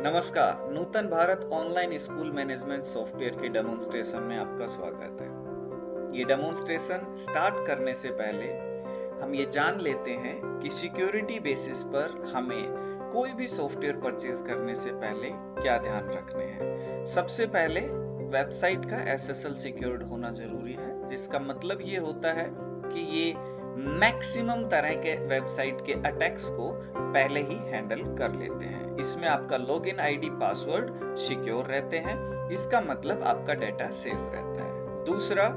नमस्कार, Nutan Bharat online school management software के demonstration में आपका स्वागत है। ये डेमोन्स्ट्रेशन स्टार्ट करने से पहले हम ये जान लेते हैं कि सिक्योरिटी बेसिस पर हमें कोई भी सॉफ्टवेयर परचेज करने से पहले क्या ध्यान रखने हैं। सबसे पहले वेबसाइट का SSL सिक्योर्ड होना जरूरी है, जिसका मतलब ये होता है कि ये मैक्सिमम तरह के वेबसाइट के अटैक्स को पहले ही हैंडल कर लेते हैं। इसमें आपका लॉगिन आईडी पासवर्ड सिक्योर रहते हैं, इसका मतलब आपका डेटा सेफ रहता है। दूसरा,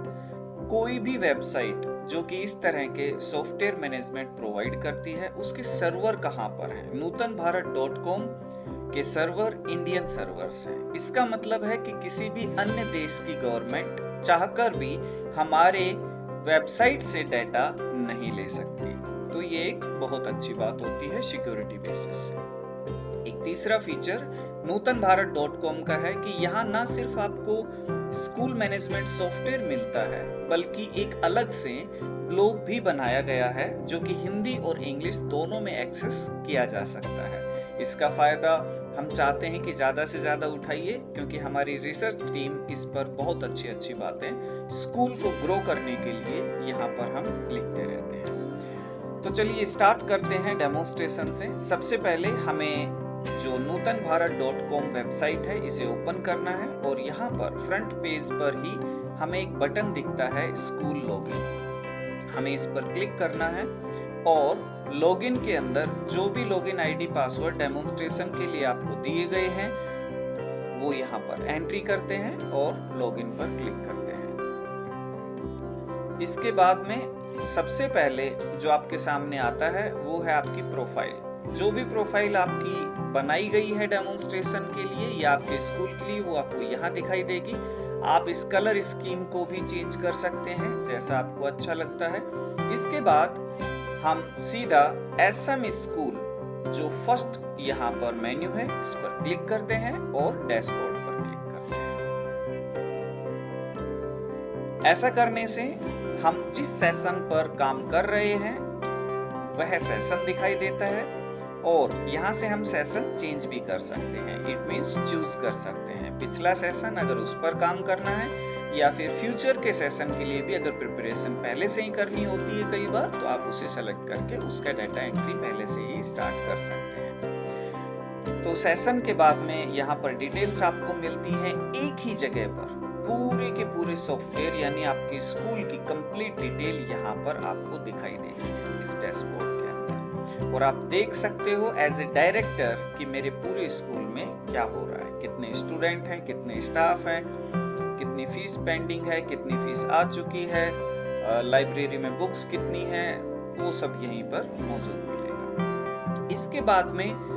कोई भी वेबसाइट जो कि इस तरह के सॉफ्टवेयर मैनेजमेंट प्रोवाइड करती है, उसके सर्वर कहां पर है। नूतन भारत .com के सर्वर इंडियन सर्वर्स हैं। इसका मतलब है कि किसी भी अन्य देश की गवर्नमेंट चाहकर भी हमारे वेबसाइट से डेटा नहीं ले सकती। तो ये एक बहुत अच्छी बात होती है सिक्योरिटी बेसिस से। एक तीसरा फीचर नूतन भारत .com का है कि यहाँ ना सिर्फ आपको स्कूल मैनेजमेंट सॉफ्टवेयर मिलता है, बल्कि एक अलग से ब्लॉग भी बनाया गया है जो कि हिंदी और इंग्लिश दोनों में एक्सेस किया जा सकता है। इसका फायदा हम चाहते हैं कि ज्यादा से ज्यादा उठाइए, क्योंकि हमारी रिसर्च टीम इस पर बहुत अच्छी बातें स्कूल को ग्रो करने के लिए यहाँ पर हम लिखते रहते हैं। तो चलिए स्टार्ट करते हैं डेमोन्स्ट्रेशन से। सबसे पहले हमें जो नूतन भारत .com वेबसाइट है इसे ओपन करना है और यहाँ पर फ्रंट पेज पर ही हमें एक बटन दिखता है स्कूल लॉगिन। हमें इस पर क्लिक करना है और लॉगिन के अंदर जो भी लॉगिन आईडी पासवर्ड डेमोन्स्ट्रेशन के लिए आपको दिए गए हैं वो यहाँ पर एंट्री करते हैं और लॉगिन पर क्लिक करते हैं। इसके बाद में सबसे पहले जो आपके सामने आता है वो है आपकी प्रोफाइल। जो भी प्रोफाइल आपकी बनाई गई है डेमोन्स्ट्रेशन के लिए या आपके स्कूल के लिए, वो आपको यहाँ दिखाई देगी। आप इस कलर स्कीम को भी चेंज कर सकते हैं जैसा आपको अच्छा लगता है। इसके बाद हम सीधा SM स्कूल जो फर्स्ट यहाँ पर मेन्यू है इस पर क्लिक करते हैं और डैशबोर्ड पर क्लिक करते हैं। ऐसा करने से हम जिस सेशन पर काम कर रहे हैं वह सेशन दिखाई देता है और यहाँ से हम सेशन चेंज भी कर सकते हैं। इट मींस चूज कर सकते हैं पिछला सेशन अगर उस पर काम करना है, या फिर फ्यूचर के सेशन के लिए भी अगर प्रिपरेशन पहले से ही करनी होती है कई बार, तो आप उसे सेलेक्ट करके उसका डाटा एंट्री पहले से ही स्टार्ट कर सकते हैं। तो सेशन के बाद में यहाँ पर डिटेल्स आपको मिलती हैं एक ही जगह पर। पूरे के पूरे सॉफ्टवेयर यानी आपके स्कूल की कंप्लीट डिटेल यहाँ पर आपको दिखाई देगी इस डैशबोर्ड के अंदर, और आप देख सकते हो एज ए डायरेक्टर कि मेरे पूरे स्कूल में क्या हो रहा है, कितने स्टूडेंट हैं, कितने स्टाफ हैं, कितनी फीस पेंडिंग है, कितनी फीस आ चुकी है, लाइब्रेरी में बुक्स कितनी है, वो सब यहीं पर मौजूद मिलेगा। इसके बाद में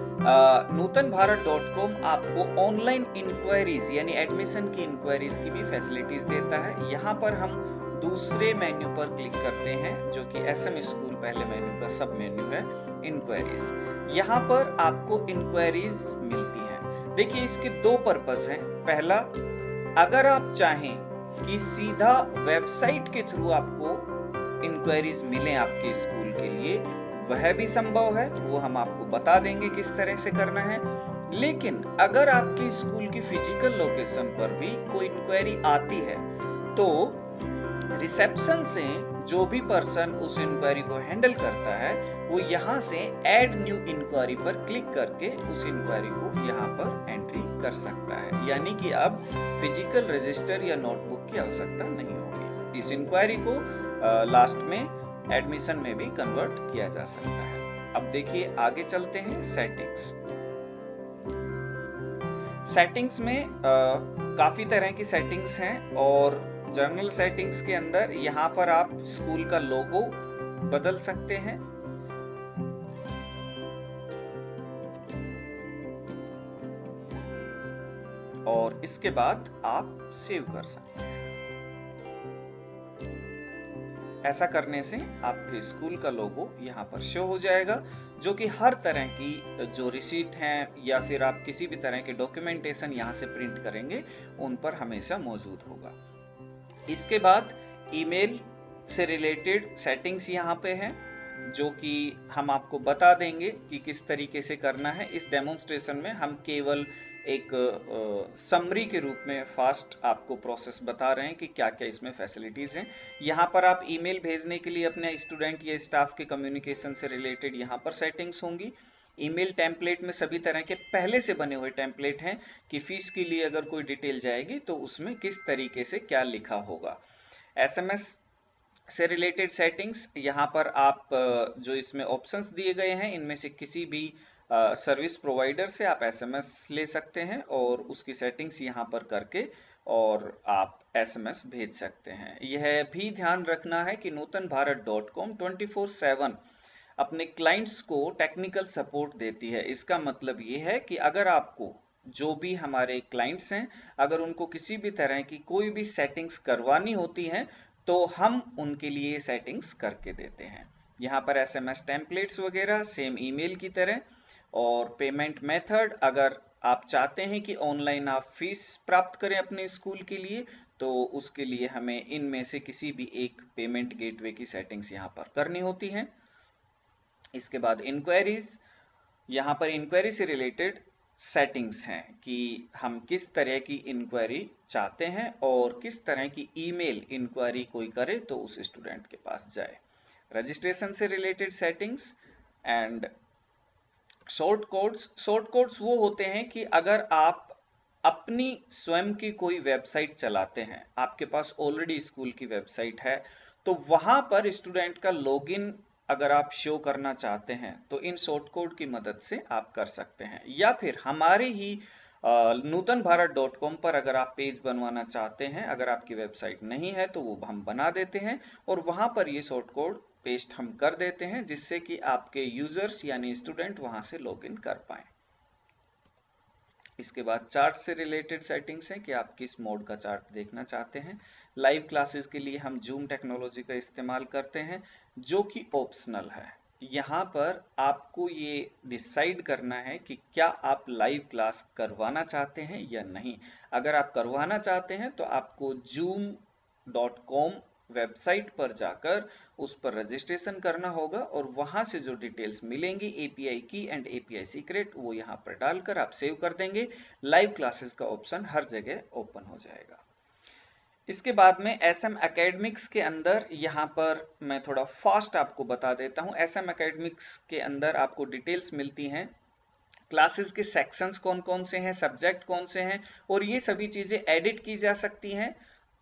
नूतन भारत .com आपको ऑनलाइन इंक्वायरीज यानी एडमिशन की इंक्वायरीज की भी फैसिलिटीज देता है। यहाँ पर हम दूसरे मेन्यू पर क्लिक करते हैं जो कि SM स्कूल पहले मेन्यू का सब मेन्यू है, इंक्वायरीज। यहाँ पर आपको इंक्वायरीज मिलती हैं। देखिए इसके दो पर्पस हैं। पहला, अगर आप चाहें कि सीधा वेबसाइट के थ्रू आपको इंक्वायरीज मिले आपके स्कूल के लिए, वह भी संभव है, वो हम आपको बता देंगे किस तरह से करना है। लेकिन अगर आपके स्कूल की फिजिकल लोकेशन पर भी कोई इंक्वायरी आती है तो रिसेप्शन से जो भी पर्सन उस इंक्वायरी को हैंडल करता है वो यहाँ से ऐड न्यू इंक्वायरी पर क्लिक करके उस इंक्वायरी को यहाँ पर एंट्री कर सकता है। यानी कि अब फिजिकल रजिस्टर या नोटबुक की आवश्यकता नहीं होगी। इस इंक्वायरी को लास्ट में एडमिशन में भी कन्वर्ट किया जा सकता है। अब देखिए आगे चलते हैं सेटिंग्स में काफी तरह की सेटिंग्स हैं और जनरल सेटिंग्स के अंदर यहाँ पर आप स्कूल का लोगो बदल सकते हैं। और इसके बाद आप सेव कर सकते हैं। ऐसा करने से आपके स्कूल का लोगो यहाँ पर शो हो जाएगा, जो कि हर तरह की जो रिसीट हैं या फिर आप किसी भी तरह के डॉक्यूमेंटेशन यहाँ से प्रिंट करेंगे उन पर हमेशा मौजूद होगा। इसके बाद ईमेल से रिलेटेड सेटिंग्स यहाँ पे हैं। जो कि हम आपको बता देंगे कि किस तरीके से करना है। इस डेमोन्स्ट्रेशन में हम केवल एक समरी के रूप में फास्ट आपको प्रोसेस बता रहे हैं कि क्या क्या इसमें फैसिलिटीज हैं। यहाँ पर आप ईमेल भेजने के लिए अपने स्टूडेंट या स्टाफ के कम्युनिकेशन से रिलेटेड यहाँ पर सेटिंग्स होंगी। ईमेल टेम्पलेट में सभी तरह के पहले से बने हुए टेम्पलेट हैं कि फीस के लिए अगर कोई डिटेल जाएगी तो उसमें किस तरीके से क्या लिखा होगा। एसएमएस से रिलेटेड सेटिंग्स, यहाँ पर आप जो इसमें ऑप्शंस दिए गए हैं इनमें से किसी भी सर्विस प्रोवाइडर से आप एसएमएस ले सकते हैं और उसकी सेटिंग्स यहाँ पर करके और आप एसएमएस भेज सकते हैं। यह भी ध्यान रखना है कि nutanbharat.com 24/7 अपने क्लाइंट्स को टेक्निकल सपोर्ट देती है। इसका मतलब ये है कि अगर आपको जो भी हमारे क्लाइंट्स हैं अगर उनको किसी भी तरह की कोई भी सेटिंग्स करवानी होती हैं तो हम उनके लिए सेटिंग्स करके देते हैं। यहाँ पर एसएमएस टेम्पलेट्स वगैरह सेम ईमेल की तरह, और पेमेंट मेथड अगर आप चाहते हैं कि ऑनलाइन आप फीस प्राप्त करें अपने स्कूल के लिए तो उसके लिए हमें इनमें से किसी भी एक पेमेंट गेटवे की सेटिंग्स यहाँ पर करनी होती है। इसके बाद इंक्वायरीज, यहाँ पर इंक्वायरी से रिलेटेड सेटिंग्स हैं कि हम किस तरह की इंक्वायरी चाहते हैं और किस तरह की ईमेल इंक्वायरी कोई करे तो उस स्टूडेंट के पास जाए। रजिस्ट्रेशन से related settings and short codes वो होते हैं कि अगर आप अपनी स्वयं की कोई वेबसाइट चलाते हैं, आपके पास ऑलरेडी स्कूल की वेबसाइट है, तो वहां पर स्टूडेंट का लॉगिन अगर आप शो करना चाहते हैं तो इन शॉर्ट कोड की मदद से आप कर सकते हैं। या फिर हमारे ही nutanbharat.com पर अगर आप पेज बनवाना चाहते हैं, अगर आपकी वेबसाइट नहीं है तो वो हम बना देते हैं और वहां पर ये शॉर्ट कोड पेस्ट हम कर देते हैं जिससे कि आपके यूजर्स यानी स्टूडेंट वहां से लॉगिन कर पाए। इसके बाद चार्ट से रिलेटेड सेटिंग्स हैं कि आप किस मोड का चार्ट देखना चाहते हैं। लाइव क्लासेस के लिए हम जूम टेक्नोलॉजी का इस्तेमाल करते हैं जो कि ऑप्शनल है। यहाँ पर आपको ये डिसाइड करना है कि क्या आप लाइव क्लास करवाना चाहते हैं या नहीं। अगर आप करवाना चाहते हैं तो आपको zoom.com वेबसाइट पर जाकर उस पर रजिस्ट्रेशन करना होगा और वहां से जो डिटेल्स मिलेंगी एपीआई की एंड एपीआई सीक्रेट वो यहाँ पर डालकर आप सेव कर देंगे। लाइव क्लासेस का ऑप्शन हर जगह ओपन हो जाएगा। इसके बाद में एसएम एकेडमिक्स के अंदर यहाँ पर मैं थोड़ा फास्ट आपको बता देता हूँ। एसएम एकेडमिक्स के अंदर आपको डिटेल्स मिलती हैं, क्लासेस के सेक्शंस कौन कौन से हैं, सब्जेक्ट कौन से हैं, और ये सभी चीजें एडिट की जा सकती हैं,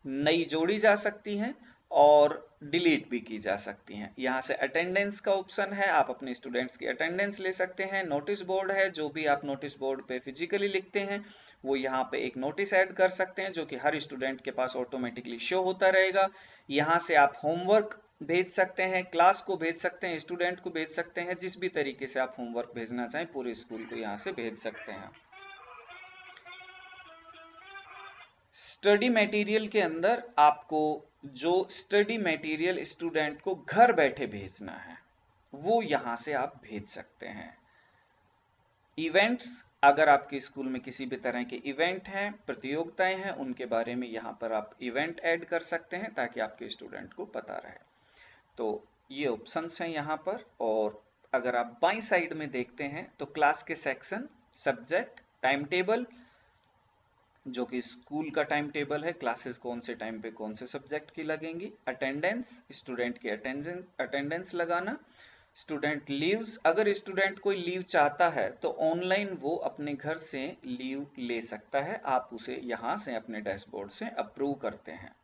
नई जोड़ी जा सकती हैं और डिलीट भी की जा सकती हैं। यहाँ से अटेंडेंस का ऑप्शन है, आप अपने स्टूडेंट्स की अटेंडेंस ले सकते हैं। नोटिस बोर्ड है, जो भी आप नोटिस बोर्ड पे फिजिकली लिखते हैं वो यहाँ पे एक नोटिस ऐड कर सकते हैं जो कि हर स्टूडेंट के पास ऑटोमेटिकली शो होता रहेगा। यहाँ से आप होमवर्क भेज सकते हैं, क्लास को भेज सकते हैं, स्टूडेंट को भेज सकते हैं, जिस भी तरीके से आप होमवर्क भेजना चाहें पूरे स्कूल को यहाँ से भेज सकते हैं। स्टडी मटेरियल के अंदर आपको जो स्टडी मटेरियल स्टूडेंट को घर बैठे भेजना है वो यहां से आप भेज सकते हैं। इवेंट्स, अगर आपके स्कूल में किसी भी तरह के इवेंट हैं, प्रतियोगिताएं हैं, उनके बारे में यहाँ पर आप इवेंट ऐड कर सकते हैं ताकि आपके स्टूडेंट को पता रहे। तो ये ऑप्शंस हैं यहाँ पर। और अगर आप बाईं साइड में देखते हैं तो क्लास के सेक्शन, सब्जेक्ट, टाइम टेबल, जो कि स्कूल का टाइम टेबल है, क्लासेस कौन से टाइम पे कौन से सब्जेक्ट की लगेंगी, अटेंडेंस, स्टूडेंट की अटेंडेंस लगाना, स्टूडेंट लीव्स, अगर स्टूडेंट कोई लीव चाहता है तो ऑनलाइन वो अपने घर से लीव ले सकता है, आप उसे यहाँ से अपने डैशबोर्ड से अप्रूव करते हैं।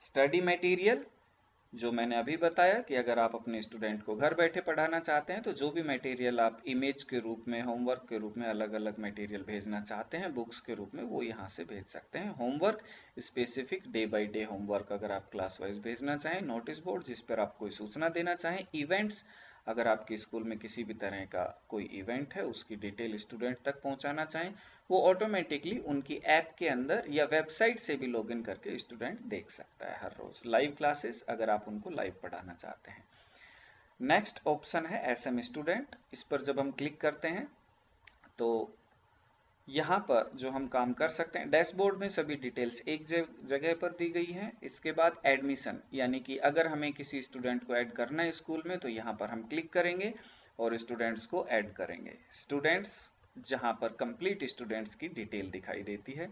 स्टडी मटेरियल, जो मैंने अभी बताया कि अगर आप अपने स्टूडेंट को घर बैठे पढ़ाना चाहते हैं तो जो भी मटेरियल आप इमेज के रूप में, होमवर्क के रूप में अलग अलग मटेरियल भेजना चाहते हैं बुक्स के रूप में वो यहाँ से भेज सकते हैं। Homework specific day by day homework अगर आप क्लास वाइज भेजना चाहें, नोटिस बोर्ड जिस पर आप कोई सूचना देना चाहें, इवेंट्स, अगर आपके स्कूल में किसी भी तरह का कोई इवेंट है उसकी डिटेल स्टूडेंट तक पहुंचाना चाहें वो ऑटोमेटिकली उनकी ऐप के अंदर या वेबसाइट से भी लॉगिन करके स्टूडेंट देख सकता है हर रोज। लाइव क्लासेस, अगर आप उनको लाइव पढ़ाना चाहते हैं। नेक्स्ट ऑप्शन है एसएम स्टूडेंट। इस पर जब हम क्लिक करते हैं तो यहाँ पर जो हम काम कर सकते हैं, डैशबोर्ड में सभी डिटेल्स एक जगह पर दी गई हैं। इसके बाद एडमिशन, यानी कि अगर हमें किसी स्टूडेंट को ऐड करना है स्कूल में तो यहाँ पर हम क्लिक करेंगे और स्टूडेंट्स को ऐड करेंगे। स्टूडेंट्स, जहाँ पर कंप्लीट स्टूडेंट्स की डिटेल दिखाई देती है,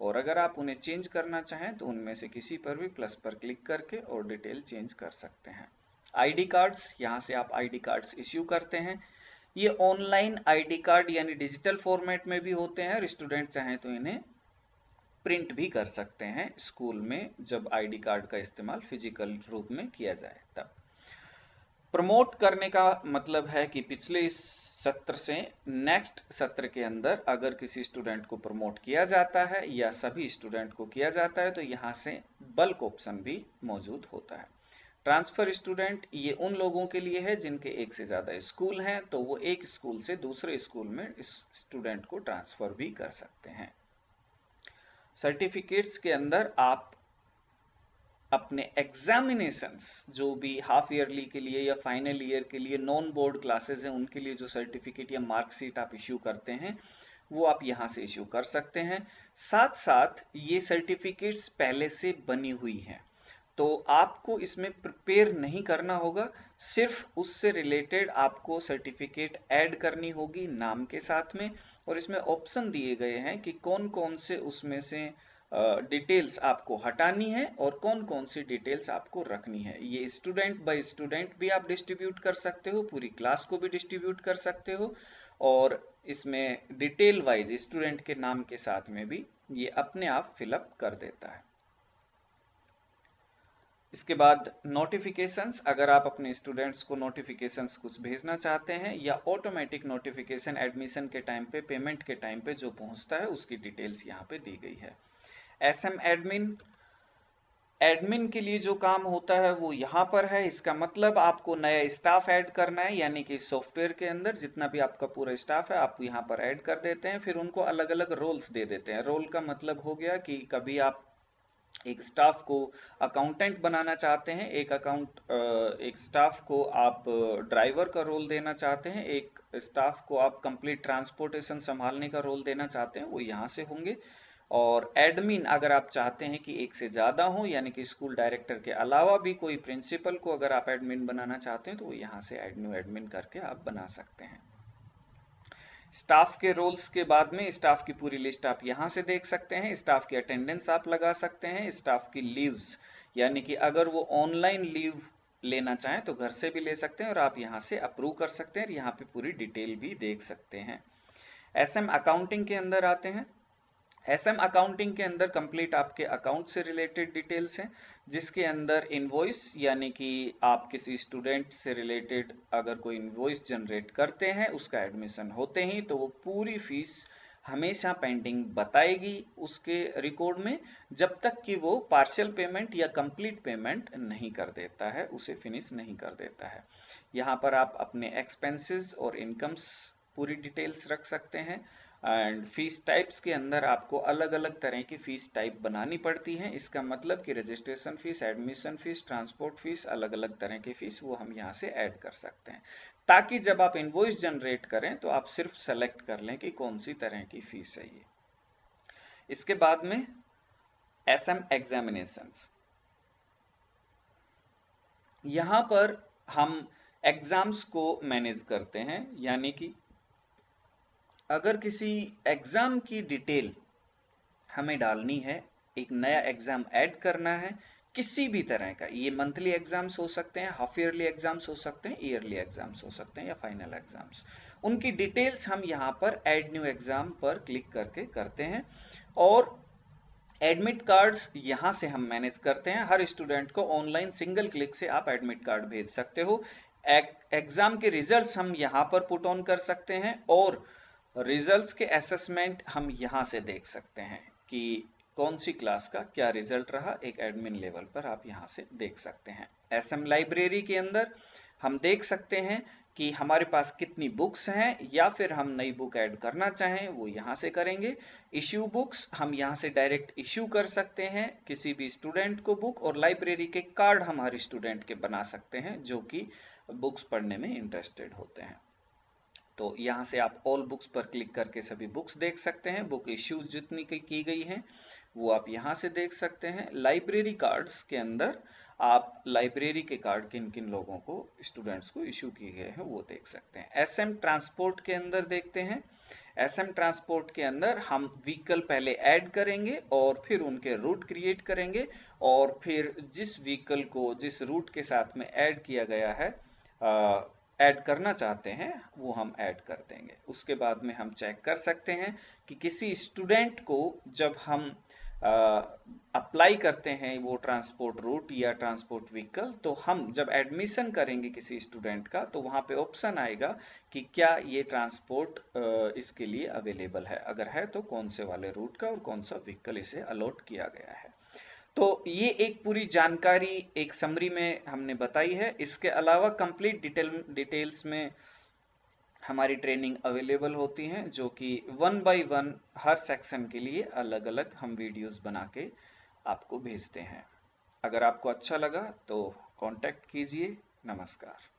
और अगर आप उन्हें चेंज करना चाहें तो उनमें से किसी पर भी प्लस पर क्लिक करके और डिटेल चेंज कर सकते हैं। आईडी कार्ड्स, यहाँ से आप आईडी कार्ड्स इश्यू करते हैं। ये ऑनलाइन आईडी कार्ड यानी डिजिटल फॉर्मेट में भी होते हैं और स्टूडेंट चाहें तो इन्हें प्रिंट भी कर सकते हैं स्कूल में, जब आईडी कार्ड का इस्तेमाल फिजिकल रूप में किया जाए तब। प्रमोट करने का मतलब है कि पिछले सत्र से नेक्स्ट सत्र के अंदर अगर किसी स्टूडेंट को प्रमोट किया जाता है या सभी स्टूडेंट को किया जाता है तो यहाँ से बल्क ऑप्शन भी मौजूद होता है। ट्रांसफर स्टूडेंट, ये उन लोगों के लिए है जिनके एक से ज्यादा स्कूल हैं, तो वो एक स्कूल से दूसरे स्कूल में इस स्टूडेंट को ट्रांसफर भी कर सकते हैं। सर्टिफिकेट्स के अंदर आप अपने एग्जामिनेशंस, जो भी हाफ ईयरली के लिए या फाइनल ईयर के लिए नॉन बोर्ड क्लासेस हैं उनके लिए जो सर्टिफिकेट या मार्कशीट आप इश्यू करते हैं वो आप यहाँ से इश्यू कर सकते हैं। साथ साथ ये सर्टिफिकेट्स पहले से बनी हुई हैं, तो आपको इसमें प्रिपेयर नहीं करना होगा, सिर्फ उससे रिलेटेड आपको सर्टिफिकेट ऐड करनी होगी नाम के साथ में, और इसमें ऑप्शन दिए गए हैं कि कौन कौन से उसमें से डिटेल्स आपको हटानी है और कौन कौन सी डिटेल्स आपको रखनी है। ये स्टूडेंट बाय स्टूडेंट भी आप डिस्ट्रीब्यूट कर सकते हो, पूरी क्लास को भी डिस्ट्रीब्यूट कर सकते हो, और इसमें डिटेल वाइज स्टूडेंट के नाम के साथ में भी ये अपने आप फिलअप कर देता है। इसके बाद नोटिफिकेशंस, अगर आप अपने स्टूडेंट्स को नोटिफिकेशंस कुछ भेजना चाहते हैं या ऑटोमेटिक नोटिफिकेशन एडमिशन के टाइम पे, पेमेंट के टाइम पे जो पहुंचता है उसकी डिटेल्स यहाँ पे दी गई है। एसएम एडमिन, एडमिन के लिए जो काम होता है वो यहाँ पर है। इसका मतलब आपको नया स्टाफ ऐड करना है, यानी कि सॉफ्टवेयर के अंदर जितना भी आपका पूरा स्टाफ है आप यहाँ पर ऐड कर देते हैं, फिर उनको अलग अलग रोल्स दे देते हैं। रोल का मतलब हो गया कि कभी आप एक स्टाफ को अकाउंटेंट बनाना चाहते हैं, एक स्टाफ को आप ड्राइवर का रोल देना चाहते हैं, एक स्टाफ को आप कंप्लीट ट्रांसपोर्टेशन संभालने का रोल देना चाहते हैं, वो यहाँ से होंगे। और एडमिन अगर आप चाहते हैं कि एक से ज़्यादा हो, यानी कि स्कूल डायरेक्टर के अलावा भी कोई प्रिंसिपल को अगर आप एडमिन बनाना चाहते हैं तो वो यहाँ से न्यू एडमिन करके आप बना सकते हैं। स्टाफ के रोल्स के बाद में स्टाफ की पूरी लिस्ट आप यहाँ से देख सकते हैं। स्टाफ की अटेंडेंस आप लगा सकते हैं। स्टाफ की लीव्स, यानी कि अगर वो ऑनलाइन लीव लेना चाहें तो घर से भी ले सकते हैं और आप यहाँ से अप्रूव कर सकते हैं, यहाँ पे पूरी डिटेल भी देख सकते हैं। एसएम अकाउंटिंग के अंदर आते हैं। एसएम अकाउंटिंग के अंदर कंप्लीट आपके अकाउंट से रिलेटेड डिटेल्स हैं, जिसके अंदर इनवॉइस, यानी कि आप किसी स्टूडेंट से रिलेटेड अगर कोई इनवॉइस जनरेट करते हैं उसका एडमिशन होते ही तो वो पूरी फीस हमेशा पेंडिंग बताएगी उसके रिकॉर्ड में, जब तक कि वो पार्शियल पेमेंट या कंप्लीट पेमेंट नहीं कर देता है, उसे फिनिश नहीं कर देता है। यहाँ पर आप अपने एक्सपेंसेस और इनकम्स पूरी डिटेल्स रख सकते हैं। एंड फीस टाइप्स के अंदर आपको अलग अलग तरह की फीस टाइप बनानी पड़ती हैं। इसका मतलब कि registration fees, admission fees, transport fees, अलग अलग तरह की फीस वो हम यहाँ से ऐड कर सकते हैं, ताकि जब आप इनवॉइस जनरेट करें तो आप सिर्फ सेलेक्ट कर लें कि कौन सी तरह की फीस है ये। इसके बाद में एसएम एग्जामिनेशंस, यहाँ पर हम एग्जाम्स को मैनेज करते हैं, यानी कि अगर किसी एग्जाम की डिटेल हमें डालनी है, एक नया एग्जाम ऐड करना है किसी भी तरह का, ये मंथली एग्जाम्स हो सकते हैं, हाफ ईयरली एग्जाम्स हो सकते हैं, ईयरली एग्जाम्स हो सकते हैं या फाइनल एग्जाम्स, उनकी डिटेल्स हम यहाँ पर ऐड न्यू एग्जाम पर क्लिक करके करते हैं। और एडमिट कार्ड्स यहाँ से हम मैनेज करते हैं। हर स्टूडेंट को ऑनलाइन सिंगल क्लिक से आप एडमिट कार्ड भेज सकते हो। एग्जाम के रिजल्ट्स हम यहाँ पर पुट ऑन कर सकते हैं और रिजल्ट्स के असेसमेंट हम यहाँ से देख सकते हैं कि कौन सी क्लास का क्या रिजल्ट रहा, एक एडमिन लेवल पर आप यहाँ से देख सकते हैं। एसएम लाइब्रेरी के अंदर हम देख सकते हैं कि हमारे पास कितनी बुक्स हैं, या फिर हम नई बुक ऐड करना चाहें वो यहाँ से करेंगे। इश्यू बुक्स हम यहाँ से डायरेक्ट इश्यू कर सकते हैं किसी भी स्टूडेंट को बुक, और लाइब्रेरी के कार्ड हम हर स्टूडेंट के बना सकते हैं जो कि बुक्स पढ़ने में इंटरेस्टेड होते हैं। तो यहाँ से आप ऑल बुक्स पर क्लिक करके सभी बुक्स देख सकते हैं। बुक इश्यूज जितनी की गई हैं वो आप यहाँ से देख सकते हैं। लाइब्रेरी कार्ड्स के अंदर आप लाइब्रेरी के कार्ड किन किन लोगों को, स्टूडेंट्स को इशू किए गए हैं वो देख सकते हैं। एसएम ट्रांसपोर्ट के अंदर देखते हैं। एसएम ट्रांसपोर्ट के अंदर हम व्हीकल पहले ऐड करेंगे और फिर उनके रूट क्रिएट करेंगे और फिर जिस व्हीकल को जिस रूट के साथ में ऐड किया गया है, ऐड करना चाहते हैं, वो हम ऐड कर देंगे। उसके बाद में हम चेक कर सकते हैं कि किसी स्टूडेंट को जब हम अप्लाई करते हैं वो ट्रांसपोर्ट रूट या ट्रांसपोर्ट व्हीकल, तो हम जब एडमिशन करेंगे किसी स्टूडेंट का तो वहाँ पे ऑप्शन आएगा कि क्या ये ट्रांसपोर्ट इसके लिए अवेलेबल है, अगर है तो कौन से वाले रूट का और कौन सा व्हीकल इसे अलॉट किया गया है। तो ये एक पूरी जानकारी एक समरी में हमने बताई है। इसके अलावा कंप्लीट डिटेल्स में हमारी ट्रेनिंग अवेलेबल होती हैं, जो कि 1 बाय 1 हर सेक्शन के लिए अलग अलग हम वीडियोस बना के आपको भेजते हैं। अगर आपको अच्छा लगा तो कांटेक्ट कीजिए। नमस्कार।